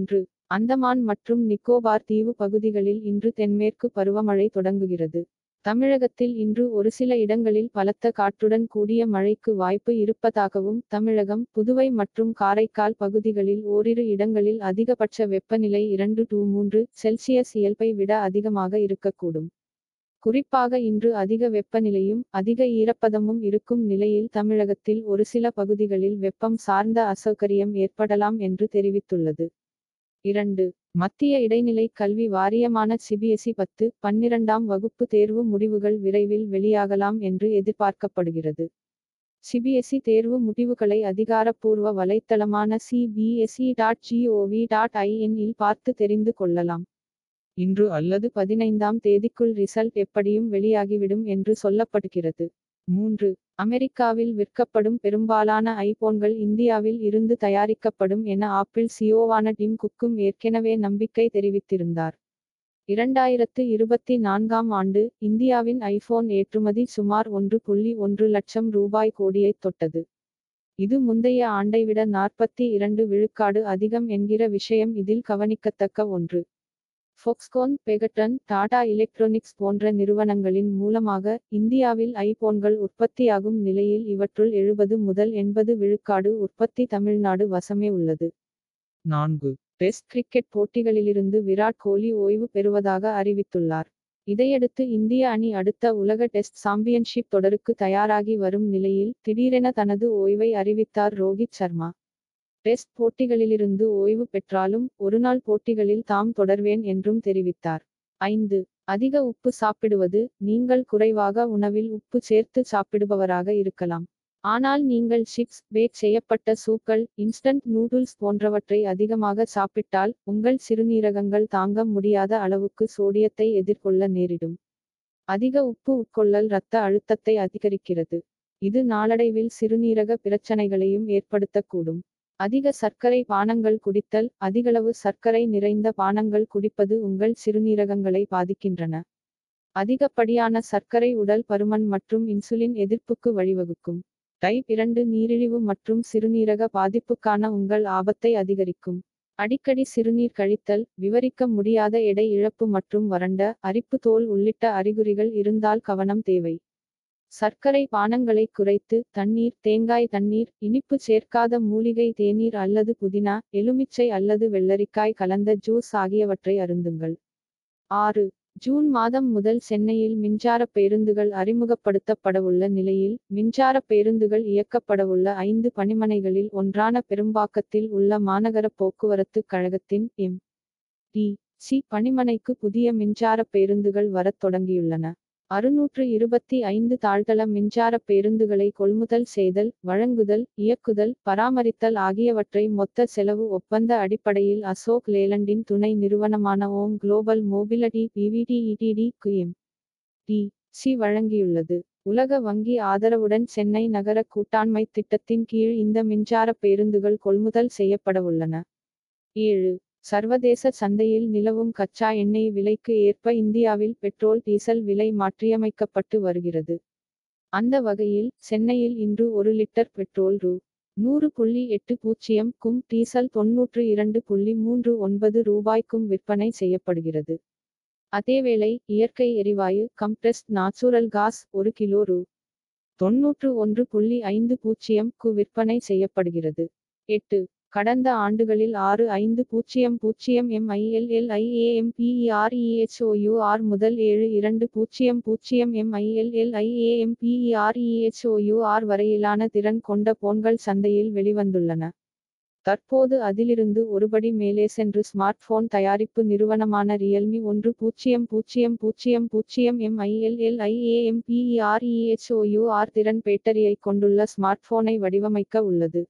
1. அந்தமான் மற்றும் நிக்கோபார் தீவு பகுதிகளில் இன்று தென்மேற்கு பருவமழை தொடங்குகிறது. தமிழகத்தில் இன்று ஒரு சில இடங்களில் பலத்த காற்றுடன் கூடிய மழைக்கு வாய்ப்பு இருப்பதாகவும், தமிழகம், புதுவை மற்றும் காரைக்கால் பகுதிகளில் ஓரிரு இடங்களில் அதிகபட்ச வெப்பநிலை 2-3 செல்சியஸ் இயல்பை விட அதிகமாக இருக்கக்கூடும். குறிப்பாக இன்று அதிக வெப்பநிலையும், அதிக ஈரப்பதமும் இருக்கும் நிலையில் தமிழகத்தில் ஒரு சில பகுதிகளில் வெப்பம் சார்ந்த அசௌகரியம் ஏற்படலாம் என்று தெரிவித்துள்ளது. 2. மத்திய இடைநிலை கல்வி வாரியமான சிபிஎஸ்இ 10, 12ஆம் வகுப்பு தேர்வு முடிவுகள் விரைவில் வெளியாகலாம் என்று எதிர்பார்க்கப்படுகிறது. சிபிஎஸ்இ தேர்வு முடிவுகளை அதிகாரப்பூர்வ வலைத்தளமான cbse.gov.in இல் பார்த்து தெரிந்து கொள்ளலாம். இன்று அல்லது 15ஆம் தேதிக்குள் ரிசல்ட் எப்படியும் வெளியாகிவிடும் என்று சொல்லப்படுகிறது. 3. அமெரிக்காவில் விற்கப்படும் பெரும்பாலான ஐபோன்கள் இந்தியாவில் இருந்து தயாரிக்கப்படும் என ஆப்பிள் சிஓவான டிம் குக்கும் ஏற்கனவே நம்பிக்கை தெரிவித்திருந்தார். 2024ஆம் ஆண்டு இந்தியாவின் ஐபோன் ஏற்றுமதி சுமார் 1.1 லட்சம் ரூபாய் கோடியைத் தொட்டது. இது முந்தைய ஆண்டைவிட 42 விழுக்காடு அதிகம் என்கிற விஷயம் இதில் கவனிக்கத்தக்க ஒன்று. ஃபோக்ஸ்கான், பெகட்டன், டாடா எலக்ட்ரானிக்ஸ் போன்ற நிறுவனங்களின் மூலமாக இந்தியாவில் ஐபோன்கள் உற்பத்தியாகும் நிலையில் இவற்றுள் 70 முதல் 80 விழுக்காடு உற்பத்தி தமிழ்நாடு வசமே உள்ளது. 4. டெஸ்ட் கிரிக்கெட் போட்டிகளிலிருந்து விராட் கோலி ஓய்வு பெறுவதாக அறிவித்துள்ளார். இதையடுத்து இந்திய அணி அடுத்த உலக டெஸ்ட் சாம்பியன்ஷிப் தொடருக்கு தயாராகி வரும் நிலையில் திடீரென தனது ஓய்வை அறிவித்தார் ரோஹித் சர்மா. டெஸ்ட் போட்டிகளிலிருந்து ஓய்வு பெற்றாலும் ஒருநாள் போட்டிகளில் தாம் தொடர்வேன் என்றும் தெரிவித்தார். 5. அதிக உப்பு சாப்பிடுவது. நீங்கள் குறைவாக உணவில் உப்பு சேர்த்து சாப்பிடுபவராக இருக்கலாம். ஆனால் நீங்கள் சிப்ஸ், பேக் செய்யப்பட்ட சூப்கள், இன்ஸ்டன்ட் நூடுல்ஸ் போன்றவற்றை அதிகமாக சாப்பிட்டால் உங்கள் சிறுநீரகங்கள் தாங்க முடியாத அளவுக்கு சோடியத்தை எதிர்கொள்ள நேரிடும். அதிக உப்பு உட்கொள்ளல் இரத்த அழுத்தத்தை அதிகரிக்கிறது. இது நாளடைவில் சிறுநீரக பிரச்சனைகளையும் ஏற்படுத்தக்கூடும். அதிக சர்க்கரை பானங்கள் குடித்தல். அதிகளவு சர்க்கரை நிறைந்த பானங்கள் குடிப்பது உங்கள் சிறுநீரகங்களை பாதிக்கின்றன. அதிகப்படியான சர்க்கரை உடல் பருமன் மற்றும் இன்சுலின் எதிர்ப்புக்கு வழிவகுக்கும். டைப் 2 நீரிழிவு மற்றும் சிறுநீரக பாதிப்புக்கான உங்கள் ஆபத்தை அதிகரிக்கும். அடிக்கடி சிறுநீர் கழித்தல், விவரிக்க முடியாத எடை இழப்பு மற்றும் வறண்ட, அரிப்பு தோல் உள்ளிட்ட அறிகுறிகள் இருந்தால் கவனம் தேவை. சர்க்கரை பானங்களை குறைத்து தண்ணீர், தேங்காய் தண்ணீர், இனிப்பு சேர்க்காத மூலிகை தேநீர் அல்லது புதினா, எலுமிச்சை அல்லது வெள்ளரிக்காய் கலந்த ஜூஸ் ஆகியவற்றை அருந்துங்கள். 6. ஜூன் மாதம் முதல் சென்னையில் மின்சார பேருந்துகள் அறிமுகப்படுத்தப்படவுள்ள நிலையில், மின்சார பேருந்துகள் இயக்கப்படவுள்ள 5 பணிமனைகளில் ஒன்றான பெரும்பாக்கத்தில் உள்ள மாநகர போக்குவரத்து கழகத்தின் எம்.டி.சி. பணிமனைக்கு புதிய மின்சார பேருந்துகள் வரத் தொடங்கியுள்ளன. 625 தாழ்தள மின்சார பேருந்துகளை கொள்முதல் செய்தல், வழங்குதல், இயக்குதல், பராமரித்தல் ஆகியவற்றை மொத்த செலவு ஒப்பந்த அடிப்படையில் அசோக் லேலண்டின் துணை நிறுவனமான ஓம் குளோபல் மோபிலிட்டி பிவிடி-க்கு எம்.டி.சி. வழங்கியுள்ளது. உலக வங்கி ஆதரவுடன் சென்னை நகர கூட்டாண்மை திட்டத்தின் கீழ் இந்த மின்சார பேருந்துகள் கொள்முதல் செய்யப்படவுள்ளன. 7. சர்வதேச சந்தையில் நிலவும் கச்சா எண்ணெய் விலைக்கு ஏற்ப இந்தியாவில் பெட்ரோல் டீசல் விலை மாற்றியமைக்கப்பட்டு வருகிறது. அந்த வகையில் சென்னையில் இன்று 1 லிட்டர் பெட்ரோல் ரூ.100.80க்கும் டீசல் 92.39 ரூபாய்க்கும் விற்பனை செய்யப்படுகிறது. அதேவேளை இயற்கை எரிவாயு கம்ப்ரெஸ்ட் நாச்சுரல் காஸ் 1 கிலோ ரூ.91.50க்கு விற்பனை செய்யப்படுகிறது. 8. கடந்த ஆண்டுகளில் 6500 MILLIAMPEREHOUR முதல் 7200 MILLIAMPEREHOUR வரையிலான திறன் கொண்ட போன்கள் சந்தையில் வெளிவந்துள்ளன. தற்போது அதிலிருந்து ஒருபடி மேலே சென்று ஸ்மார்ட் போன் தயாரிப்பு நிறுவனமான ரியல்மி 1000 MILLIAMPEREHOUR திறன் பேட்டரியை கொண்டுள்ள ஸ்மார்ட் போனை வடிவமைக்க உள்ளது.